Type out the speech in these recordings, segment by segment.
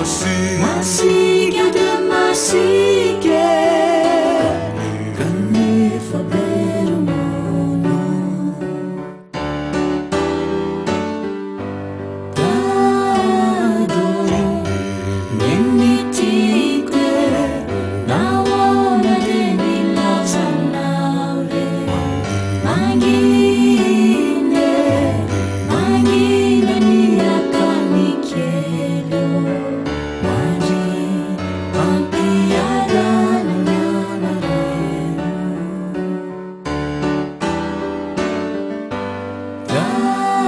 Masih ada masih kan me fa bere o mondo. Dado nemitique na ona de nila sanaure mangine ni akani kelo maji ampiada nyana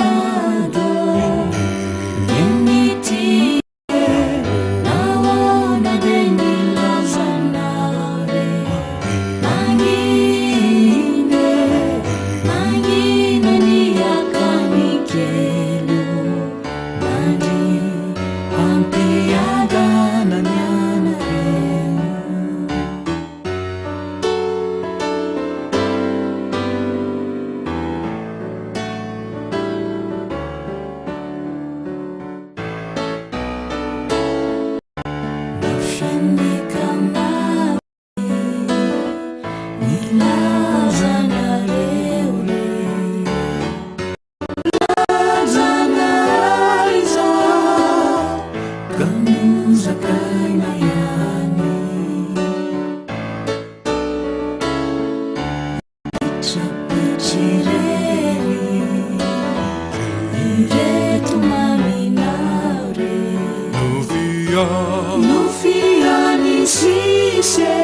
dado nemitique na ona de nila sanaure mangine ni akani kelo maji ampiada nyana Nafshani kamari nilazana leure lazana iza kamuza kainayani chapechireri ingeto maminaure Lufiani sise